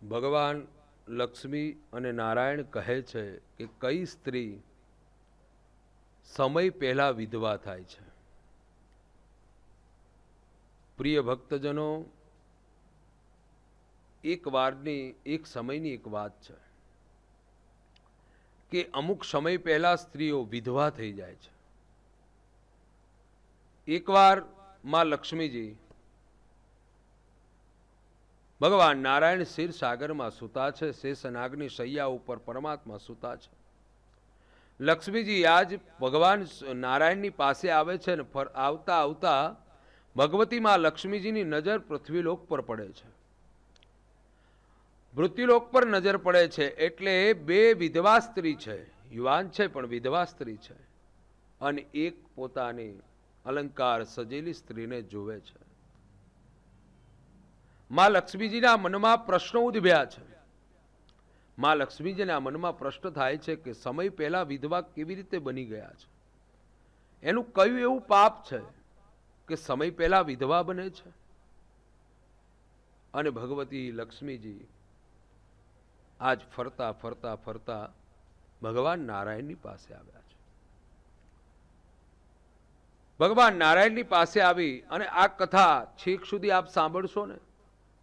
ભગવાન લક્ષ્મી અને નારાયણ કહે છે કે કઈ સ્ત્રી સમય પહેલા વિધવા થાય છે. પ્રિય ભક્તજનો, એક સમયની એક વાત છે કે અમુક સમય પહેલા સ્ત્રીઓ વિધવા થઈ જાય છે. એકવાર માં લક્ષ્મીજી ભગવાન નારાયણ ક્ષીર સાગરમાં સૂતા છે. શેષનાગની શૈયા ઉપર પરમાત્મા સૂતા છે. લક્ષ્મીજી આજ ભગવાન નારાયણની પાસે આવે છે ને આવતા આવતા ભગવતીમાં લક્ષ્મીજીની નજર પૃથ્વીલોક પર પડે છે. મૃત્યુલોક પર નજર પડે છે એટલે બે વિધવા સ્ત્રી છે, યુવાન છે પણ વિધવા સ્ત્રી છે, અને એક પોતાની અલંકાર સજેલી સ્ત્રીને જોવે છે. માં લક્ષ્મીજીના મનમાં પ્રશ્નો ઉદ્ભવ્યા છે. માં લક્ષ્મીજીના મનમાં પ્રશ્ન થાય છે કે સમય પહેલા વિધવા કેવી રીતે બની ગયા છે? એનું કયું એવું પાપ છે કે સમય પહેલા વિધવા બને છે? અને ભગવતી લક્ષ્મીજી આજ ફરતા ફરતા ફરતા ભગવાન નારાયણની પાસે આવ્યા છે. ભગવાન નારાયણની પાસે આવી અને આ કથા છેક સુધી આપ સાંભળશો ને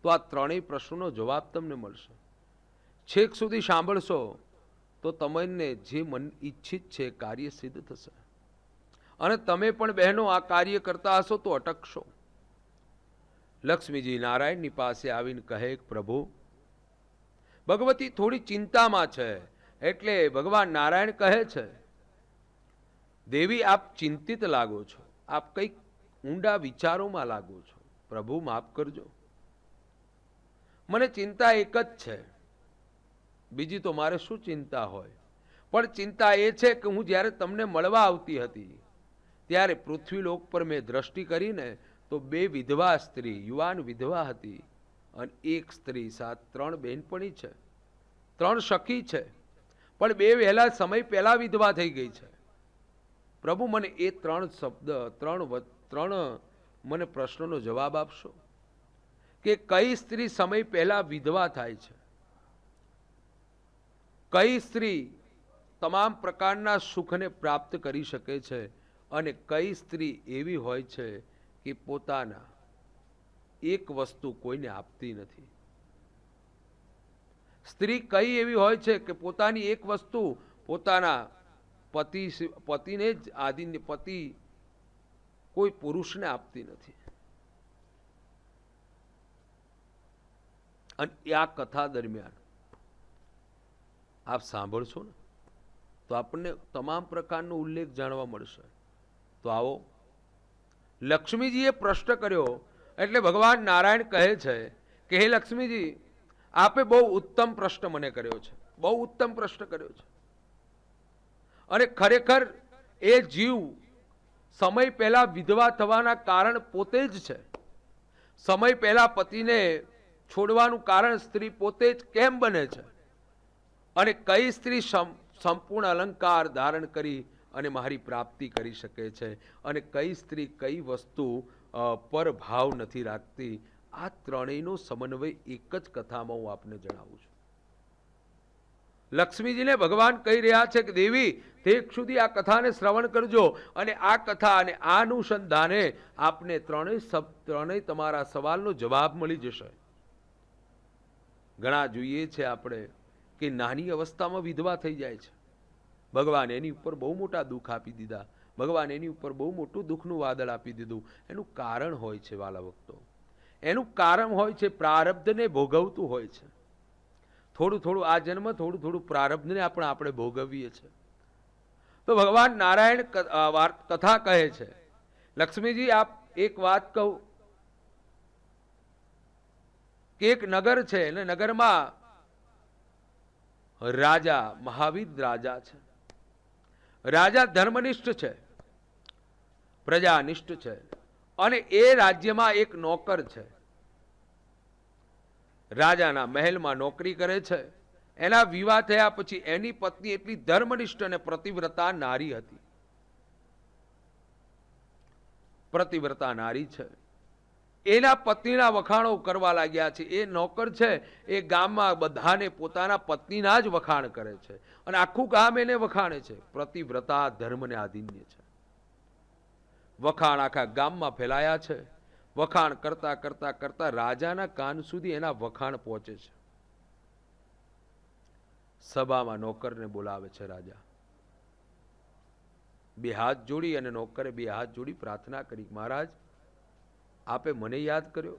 તો આ ત્રણેય પ્રશ્નોનો જવાબ તમને મળશે. છેક સુધી સાંભળશો તો તમને જે મન ઈચ્છિત છે કાર્ય સિદ્ધ થશે. અને તમે પણ બહેનો આ કાર્ય કરતા હશો તો અટકશો. લક્ષ્મીજી નારાયણની પાસે આવીને કહે, પ્રભુ, ભગવતી થોડી ચિંતામાં છે. એટલે ભગવાન નારાયણ કહે છે, દેવી, આપ ચિંતિત લાગો છો, આપ કંઈક ઊંડા વિચારોમાં લાગો છો. પ્રભુ, માફ કરજો, મને ચિંતા એક જ છે, બીજી તો મારે શું ચિંતા હોય? પણ ચિંતા એ છે કે હું જ્યારે તમને મળવા આવતી હતી ત્યારે પૃથ્વીલોક પર મેં દ્રષ્ટિ કરીને તો બે વિધવા સ્ત્રી, યુવાન વિધવા હતી, અને એક સ્ત્રી સાથે ત્રણ બહેનપણી છે, ત્રણ સખી છે, પણ બે વહેલા સમય પહેલા વિધવા થઈ ગઈ છે. પ્રભુ, મને એ ત્રણ શબ્દ, ત્રણ મને પ્રશ્નોનો જવાબ આપશો કે કઈ સ્ત્રી સમય પહેલા વિધવા થાય છે? કઈ સ્ત્રી તમામ પ્રકારના સુખને પ્રાપ્ત કરી શકે છે? અને કઈ સ્ત્રી એવી હોય છે કે પોતાના એક વસ્તુ કોઈને આપતી નથી? સ્ત્રી કઈ એવી હોય છે કે પોતાની એક વસ્તુ પોતાના પતિને જ આદિને પતિ કોઈ પુરુષને આપતી નથી? અને આ કથા દરમિયાન આપ સાંભળશો ને તો આપણને તમામ પ્રકારનો ઉલ્લેખ જાણવા મળશે. તો આવો, લક્ષ્મીજીએ પ્રશ્ન કર્યો એટલે ભગવાન નારાયણ કહે છે કે હે લક્ષ્મીજી, આપે બહુ ઉત્તમ પ્રશ્ન મને કર્યો છે, બહુ ઉત્તમ પ્રશ્ન કર્યો છે. અને ખરેખર એ જીવ સમય પહેલા વિધવા થવાના કારણ પોતે જ છે. સમય પહેલા પતિને છોડવાનું કારણ સ્ત્રી પોતે જ કેમ બને છે? અને કઈ સ્ત્રી સંપૂર્ણ અલંકાર ધારણ કરી અને મારી પ્રાપ્તિ કરી શકે છે? અને કઈ સ્ત્રી કઈ વસ્તુ પર ભાવ નથી રાખતી? આ ત્રણેયનો સમન્વય એક જ કથામાં હું આપને જણાવું છું. લક્ષ્મીજીને ભગવાન કહી રહ્યા છે કે દેવી, તેક સુધી આ કથાને શ્રવણ કરજો, અને આ કથા અને આ અનુસંધાને આપને ત્રણેય તમારા સવાલનો જવાબ મળી જશે. ઘણા જોઈએ છે આપણે કે નાની અવસ્થામાં વિધવા થઈ જાય છે. ભગવાન એની ઉપર બહુ મોટા દુઃખ આપી દીધા, ભગવાન એની ઉપર બહુ મોટું દુઃખનું વાદળ આપી દીધું. એનું કારણ હોય છે વાલા ભક્તો, એનું કારણ હોય છે પ્રારબ્ધને ભોગવતું હોય છે. થોડું થોડું આ જન્મ, થોડું થોડું પ્રારબ્ધને આપણે ભોગવીએ છીએ. તો ભગવાન નારાયણ કથા કહે છે, લક્ષ્મીજી, આપ એક વાત કહું કે એક નગર છે અને નગરમાં રાજા, મહાવીર રાજા છે. રાજા ધર્મનિષ્ઠ છે, પ્રજાનિષ્ઠ છે, અને એ રાજ્યમાં એક નોકર છે. રાજાના મહેલમાં નોકરી કરે છે. એના વિવાહ થયા પછી એની પત્ની એટલી ધર્મનિષ્ઠ અને પ્રતિવ્રતા નારી હતી. પ્રતિવ્રતા નારી છે. એના પત્નીના વખાણો કરવા લાગ્યા છે. એ નોકર છે એ ગામમાં બધાને પોતાના પત્નીના જ વખાણ કરે છે અને આખું ગામ એને વખાણે છે. પ્રતિવ્રતા ધર્મને આધીન્ય છે. વખાણ આખા ગામમાં ફેલાયા છે. વખાણ કરતા કરતા કરતા રાજાના કાન સુધી એના વખાણ પહોંચે છે. સભામાં નોકરને બોલાવે છે રાજા. બે હાથ જોડી અને નોકરે બે હાથ જોડી પ્રાર્થના કરી, મહારાજ આપે મને યાદ કર્યો,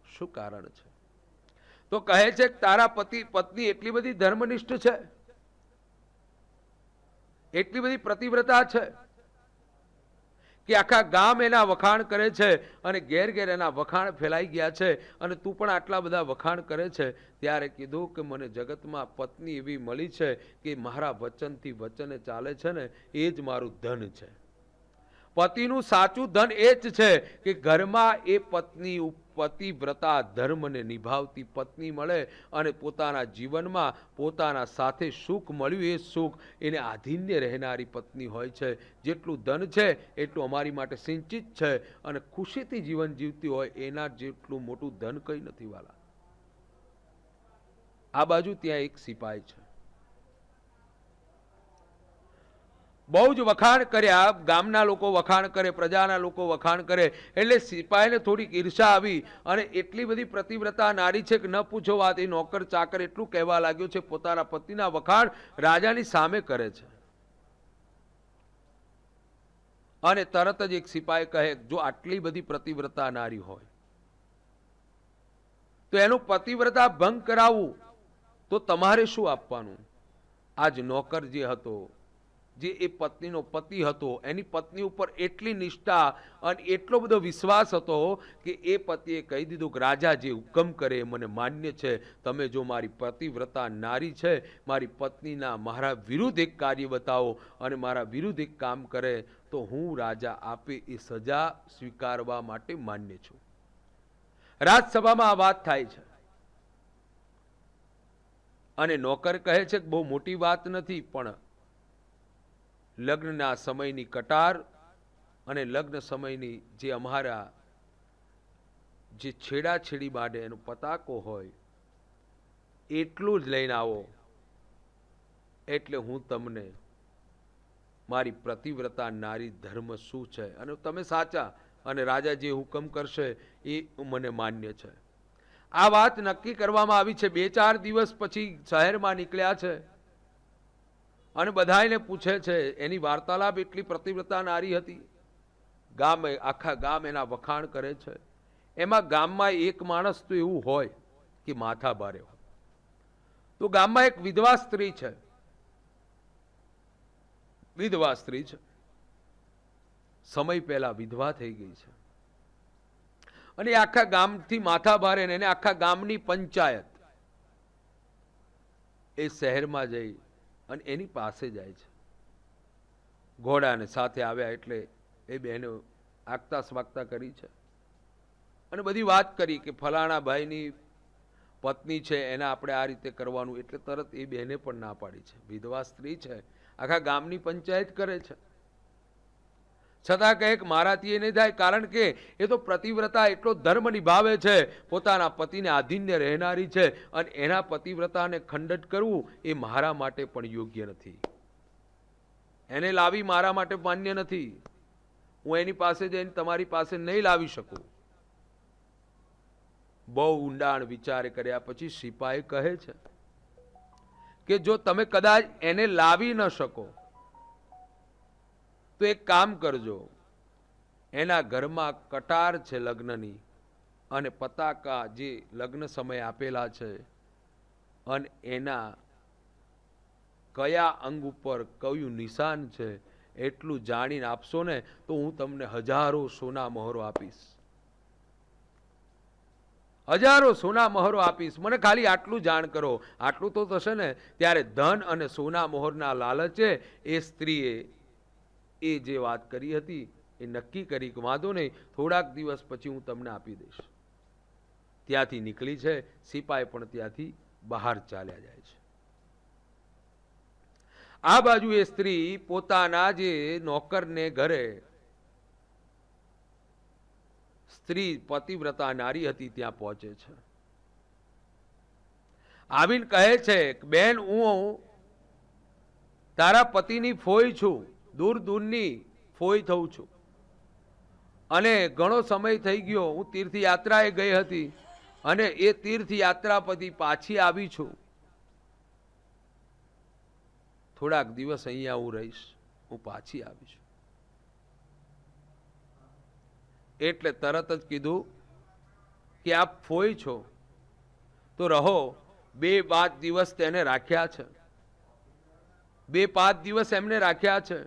શું કારણ છે? તો કહે છે કે તારા પત્ની એટલી બધી ધર્મનિષ્ઠ છે, એટલી બધી પ્રતિવ્રતા છે કે આખા ગામ એના વખાણ કરે છે અને ઘેર ઘેર એના વખાણ ફેલાઈ ગયા છે અને તું પણ આટલા બધા વખાણ કરે છે. ત્યારે કીધું કે મને જગતમાં પત્ની એવી મળી છે કે મારા વચનથી વચને ચાલે છે ને, એ જ મારું ધન છે. પતિનું સાચું ધન એ જ છે કે ઘરમાં એ પત્ની પતિવ્રતા ધર્મને નિભાવતી પત્ની મળે અને પોતાના જીવનમાં પોતાના સાથે સુખ મળ્યું એ સુખ એને આધીન્ય રહેનારી પત્ની હોય છે. જેટલું ધન છે એટલું અમારી માટે સિંચિત છે અને ખુશીથી જીવન જીવતી હોય એના જેટલું મોટું ધન કંઈ નથી વાલા. આ બાજુ ત્યાં એક સિપાઈ છે, બહુ જ વખાણ કર્યા. ગામના લોકો વખાણ કરે, પ્રજાના લોકો વખાણ કરે એટલે સિપાહીને થોડીક ઈર્ષા આવી અને એટલી બધી પ્રતિવ્રતા નારી છે કે ન પૂછો વાત. એ નોકર ચાકર એટલું કહેવા લાગ્યો છે, પોતાના પતિના વખાણ રાજાની સામે કરે છે. અને તરત જ એક સિપાહી કહે, જો આટલી બધી પ્રતિવ્રતા નારી હોય તો એનું પતિવ્રતા ભંગ કરાવવું તો તમારે શું આપવાનું? આજ નોકર જે હતો, જે એ પત્નીનો પતિ હતો, એની પત્ની ઉપર એટલી નિષ્ઠા અને એટલો બધો વિશ્વાસ હતો કે એ પતિએ કહી દીધું કે રાજા જે હુકમ કરે એ મને માન્ય છે. તમે જો મારી પતિવ્રતા નારી છે, મારી પત્નીના મારા વિરુદ્ધ એક કાર્ય બતાવો અને મારા વિરુદ્ધ એક કામ કરે તો હું રાજા આપે એ સજા સ્વીકારવા માટે માન્ય છું. રાજસભામાં આ વાત થાય છે અને નોકર કહે છે કે બહુ મોટી વાત નથી, પણ લગ્નના સમયની કટાર અને લગ્ન સમયની જે અમારા જે છેડાછેડી માટે એનો પતાકો હોય એટલું જ લઈને આવો એટલે હું તમને મારી પ્રતિવ્રતા નારી ધર્મ શું છે અને તમે સાચા અને રાજા જે હુકમ કરશે એ મને માન્ય છે. આ વાત નક્કી કરવામાં આવી છે. 2-4 દિવસ પછી શહેરમાં નીકળ્યા છે અને બધાને પૂછે છે. એની વાર્તાલાપ એટલી પ્રતિવ્રતા નારી હતી. ગામ આખા ગામ એના વખાણ કરે છે. એમાં ગામમાં એક માણસ તો એવું હોય કે માથા ભારે હોય. તો ગામમાં એક વિધવા સ્ત્રી છે, વિધવા સ્ત્રી છે, સમય પહેલા વિધવા થઈ ગઈ છે અને આખા ગામથી માથા ભારે ને એને આખા ગામની પંચાયત એ શહેરમાં જઈ અને એની પાસે જાય છે. ઘોડાને સાથે આવ્યા એટલે એ બહેનો આગતા સ્વાગતા કરી છે અને બધી વાત કરી કે ફલાણા ભાઈની પત્ની છે એને આપણે આ રીતે કરવાનું. એટલે તરત એ બહેને પણ ના પાડી છે. વિધવા સ્ત્રી છે, આખા ગામની પંચાયત કરે છે, છતાં કહે કે મારાથી એ નહીં થાય, કારણ કે એ તો પ્રતિવ્રતા એટલો ધર્મ નિભાવે છે, પોતાના પતિને આધીન્ય રહેનારી છે અને એના પતિવ્રતાને ખંડિત કરવું એ મારા માટે પણ યોગ્ય નથી. એને લાવી મારા માટે માન્ય નથી. હું એની પાસે જઈને તમારી પાસે નહીં લાવી શકું. બહુ ઊંડાણ વિચાર કર્યા પછી સિપાહી કહે છે કે જો તમે કદાચ એને લાવી ન શકો તો એક કામ કરજો, એના ઘરમાં કટાર છે લગ્નની અને પતાકા જે લગ્ન સમયે આપેલા છે અને એના કયા અંગ ઉપર કયું નિશાન છે એટલું જાણીને આપશો ને તો હું તમને 1000 સોના મહોરો આપીશ. 1000 સોના મહોરો આપીશ. મને ખાલી આટલું જાણ કરો. આટલું તો થશે ને. ત્યારે ધન અને સોના મહોરના લાલચે એ સ્ત્રીએ એ જે વાત કરી હતી એ નક્કી કરી કે વાંધો નહીં, થોડાક દિવસ પછી હું તમને આપી દઈશ. ત્યાંથી નીકળી છે. સિપાઈ પણ ત્યાંથી બહાર ચાલ્યા જાય છે. આ બાજુ એ સ્ત્રી પોતાના જે નોકરને ઘરે સ્ત્રી પતિવ્રતા નારી હતી ત્યાં પહોંચે છે. આવીને કહે છે કે બેન, હું તારા પતિની ફોઈ છું, દૂર દૂરની ફોઈ થઉં છું, અને ઘણો સમય થઈ ગયો, હું તીર્થયાત્રાએ ગઈ હતી અને એ તીર્થયાત્રા પછી પાછી આવી છું. થોડાક દિવસ અહીંયા હું રહીશ, હું પાછી આવી છું. એટલે તરત જ કીધું કે આપ ફોઈ છો તો રહો. 2-5 દિવસ તેને રાખ્યા છે, 2-5 દિવસ એમને રાખ્યા છે,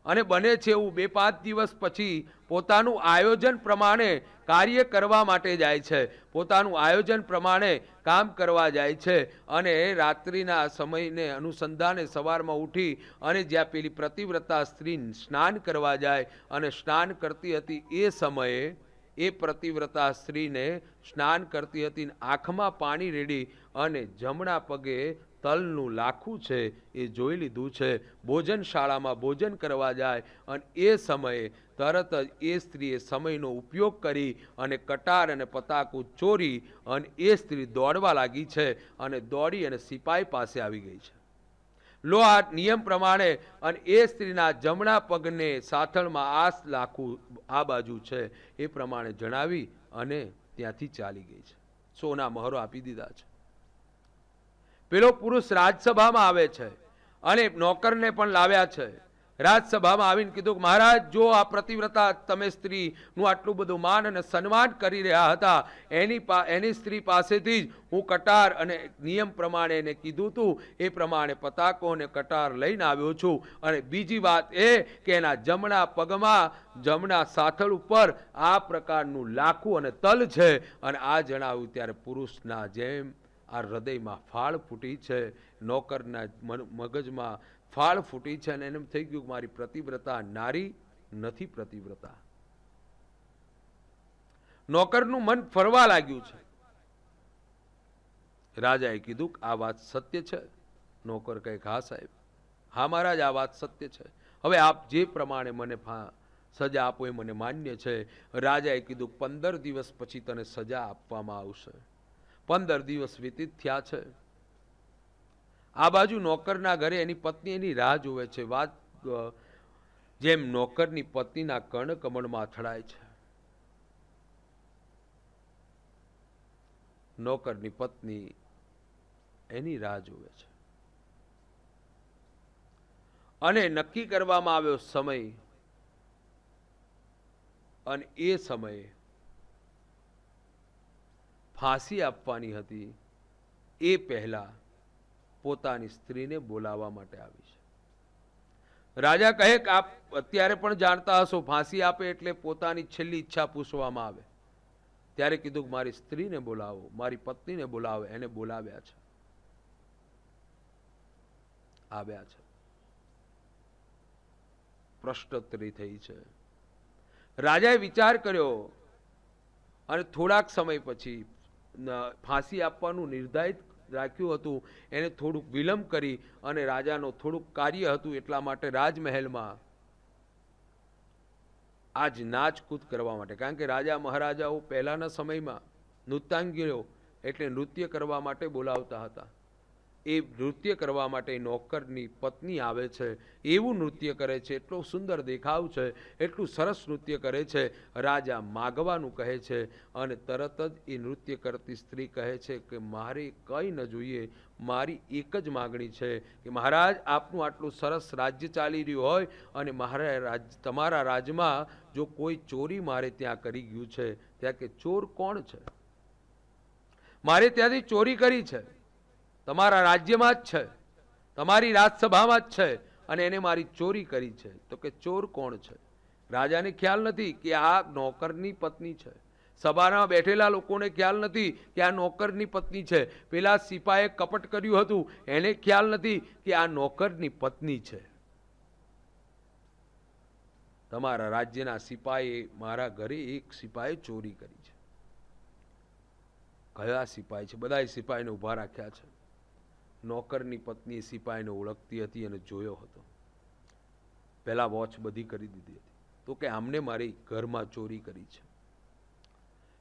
અને બને છે એવું 2-5 દિવસ પછી પોતાનું આયોજન પ્રમાણે કાર્ય કરવા માટે જાય છે, પોતાનું આયોજન પ્રમાણે કામ કરવા જાય છે. અને રાત્રિના સમયને અનુસંધાને સવારમાં ઉઠી અને જ્યાં પેલી પ્રતિવ્રતા સ્ત્રી સ્નાન કરવા જાય અને સ્નાન કરતી હતી, એ સમયે એ પ્રતિવ્રતા સ્ત્રીને સ્નાન કરતી હતી, આંખમાં પાણી રેડી અને જમણા પગે તલનું લાખું છે એ જોઈ લીધું છે. ભોજનશાળામાં ભોજન કરવા જાય અને એ સમયે તરત જ એ સ્ત્રીએ સમયનો ઉપયોગ કરી અને કટાર અને પતાકું ચોરી અને એ સ્ત્રી દોડવા લાગી છે અને દોડી અને સિપાઈ પાસે આવી ગઈ છે. લો આ નિયમ પ્રમાણે, અને એ સ્ત્રીના જમણા પગને સાથળમાં આ લાખું આ બાજુ છે એ પ્રમાણે જણાવી અને ત્યાંથી ચાલી ગઈ છે. સોના મહોરો આપી દીધા છે. પેલો પુરુષ રાજસભામાં આવે છે અને નોકરને પણ લાવ્યા છે. રાજસભામાં આવીને કીધું કે મહારાજ, જો આ પ્રતિવ્રતા તમે સ્ત્રીનું આટલું બધું માન અને સન્માન કરી રહ્યા હતા, એની સ્ત્રી પાસેથી જ હું કટાર અને નિયમ પ્રમાણે એને કીધું હતું એ પ્રમાણે પતાકો અને કટાર લઈને આવ્યો છું. અને બીજી વાત એ કે એના જમણા પગમાં જમણા સાથળ ઉપર આ પ્રકારનું લાખું અને તલ છે. અને આ જણાવ્યું ત્યારે પુરુષના જેમ આ હૃદયમાં ફાળ ફૂટી છે, નોકરના મગજમાં ફાળ ફૂટી છે, અને એને થઈ ગયું કે મારી પ્રતિવ્રતા નારી નથી પ્રતિવ્રતા. નોકરનું મન ફરવા લાગ્યું છે. રાજાએ કીધું કે આ વાત સત્ય છે? નોકર કહે, હા સાહેબ, હા મહારાજ, આ વાત સત્ય છે. હવે આપ જે પ્રમાણે મને સજા આપો એ મને માન્ય છે. રાજાએ કીધું 15 દિવસ પછી તને સજા આપવામાં આવશે. 15 દિવસ વ્યતીત થયા છે. આ બાજુ નોકરના ઘરે એની પત્ની એની રાહ જોવે છે. વાત જેમ નોકરની પત્નીના કર્ણ કમળમાં અથડાય છે. નોકરની પત્ની એની રાહ જોવે છે અને નક્કી કરવામાં આવ્યો સમય, અને એ સમયે ફાંસી આપવાની હતી એ પહેલા પોતાની સ્ત્રીને બોલાવવા માટે આવી છે. રાજા કહે કે આપ અત્યારે પણ જાણતા હશો, ફાંસી આપે એટલે પોતાની છેલ્લી ઈચ્છા પૂછવામાં આવે. ત્યારે કીધું કે મારી સ્ત્રીને બોલાવો, મારી પત્નીને બોલાવો. એને બોલાવ્યા છે, આવ્યા છે. પ્રશ્નોત્તરી થઈ છે. રાજાએ વિચાર કર્યો અને થોડાક સમય પછી ફાંસી આપવાનું નિર્ધારિત રાખ્યું હતું, એને થોડુંક વિલંબ કરી અને રાજાનો થોડુંક કાર્ય હતું એટલા માટે રાજમહેલમાં આજ નાચકૂદ કરવા માટે, કારણ કે રાજા મહારાજાઓ પહેલાના સમયમાં નૃત્યાંગીઓ એટલે નૃત્ય કરવા માટે બોલાવતા હતા. એ નૃત્ય કરવા માટે નોકરની પત્ની આવે છે, એવું નૃત્ય કરે છે, એટલો સુંદર દેખાવ છે, એટલું સરસ નૃત્ય કરે છે. રાજા માગવાનું કહે છે અને તરત જ એ નૃત્ય કરતી સ્ત્રી કહે છે કે મારે કંઈ ન જોઈએ, મારી એક જ માગણી છે કે મહારાજ, આપનું આટલું સરસ રાજ્ય ચાલી રહ્યું હોય અને તમારા રાજ્યમાં જો કોઈ ચોરી મારે ત્યાં કરી ગયું છે, ત્યાં કે ચોર કોણ છે? મારે ત્યાંથી ચોરી કરી છે, તમારા રાજ્યમાં જ છે, તમારી રાજસભામાં જ છે, અને એને મારી ચોરી કરી છે. તો કે ચોર કોણ છે? રાજાને ખ્યાલ નથી કે આ નોકરની પત્ની છે. સભામાં બેઠેલા લોકોને ખ્યાલ નથી કે આ નોકરની પત્ની છે. પેલા સિપાહીએ કપટ કર્યું હતું, એને ખ્યાલ નથી કે આ નોકરની પત્ની છે. તમારા રાજ્યના સિપાહીએ મારા ઘરે એક સિપાહીએ ચોરી કરી છે. કયા સિપાહી છે? બધા સિપાહીને ઉભા રાખ્યા છે. નોકરની પત્ની સિપાહીને ઓળખતી હતી અને જોયો હતો. પહેલા વોચ બધી કરી દીધી હતી. તો કે આમને મારી ઘરમાં ચોરી કરી છે.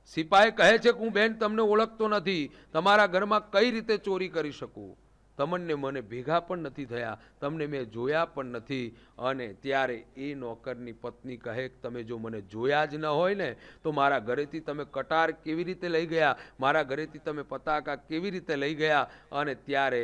સિપાહી કહે છે કે હું બેન તમને ઓળખતો નથી, તમારા ઘરમાં કઈ રીતે ચોરી કરી શકું? તમને મને ભેગા પણ નથી થયા, તમને મેં જોયા પણ નથી. અને ત્યારે એ નોકરની પત્ની કહે કે તમે જો મને જોયા જ ન હોય ને તો મારા ઘરેથી તમે કટાર કેવી રીતે લઈ ગયા, મારા ઘરેથી તમે પતાકા કેવી રીતે લઈ ગયા? અને ત્યારે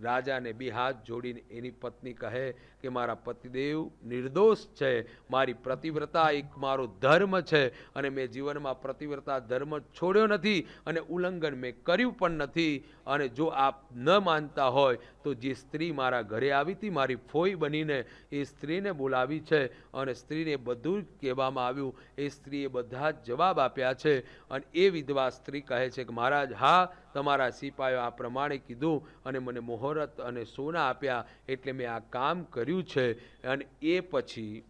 રાજાને બે હાથ જોડીને એની પત્ની કહે કે મારા પતિદેવ નિર્દોષ છે, મારી પ્રતિવ્રતા એક મારો ધર્મ છે અને મેં જીવનમાં પ્રતિવ્રતા ધર્મ છોડ્યો નથી અને ઉલ્લંઘન મેં કર્યું પણ નથી. અને જો આપ ન માનતા હોય તો જે સ્ત્રી મારા ઘરે આવી હતી મારી ફોઈ બનીને, એ સ્ત્રીને બોલાવી છે અને સ્ત્રીને બધું જ કહેવામાં આવ્યું. એ સ્ત્રીએ બધા જ જવાબ આપ્યા છે. અને એ વિધવા સ્ત્રી કહે છે કે મહારાજ, હા, તમારા સિપાહીઓ આ પ્રમાણે કીધું અને મને મોહરત અને સોના આપ્યા એટલે મેં આ કામ કર્યું છે. અને એ પછી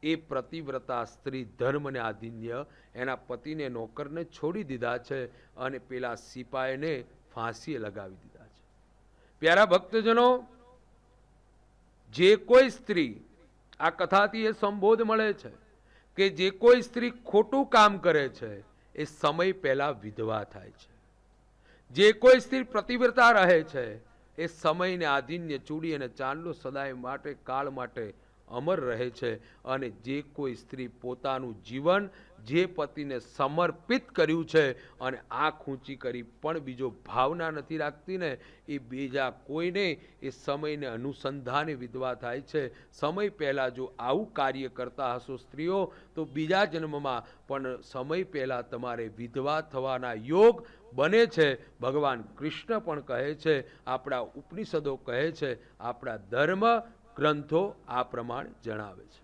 એ પ્રતિવ્રતા સ્ત્રી ધર્મને આધીન્ય એના પતિને નોકરને છોડી દીધા છે અને પેલા સિપાહીને ફાંસીએ લગાવી દીધા છે. પ્યારા ભક્તજનો, જે કોઈ સ્ત્રી, આ કથાથી એ સંબોધ મળે છે કે જે કોઈ સ્ત્રી ખોટું કામ કરે છે એ સમય પહેલા વિધવા થાય છે. જે કોઈ સ્ત્રી પ્રતિવ્રતા રહે છે એ સમયને આધીન્ય ચૂડી અને ચાંદલો સદાય માટે કાળ માટે અમર રહે છે. અને જે કોઈ સ્ત્રી પોતાનું જીવન જે પતિને સમર્પિત કર્યું છે અને આંખ ઊંચી કરી પણ બીજો ભાવના નથી રાખતી ને, એ બીજા કોઈને એ સમયને અનુસંધાને વિધવા થાય છે. સમય પહેલાં જો આવું કાર્ય કરતા હશો સ્ત્રીઓ તો બીજા જન્મમાં પણ સમય પહેલાં તમારે વિધવા થવાના યોગ બને છે. ભગવાન કૃષ્ણ પણ કહે છે, આપણા ઉપનિષદો કહે છે, આપણા ધર્મ ગ્રંથો આ પ્રમાણે જણાવે છે.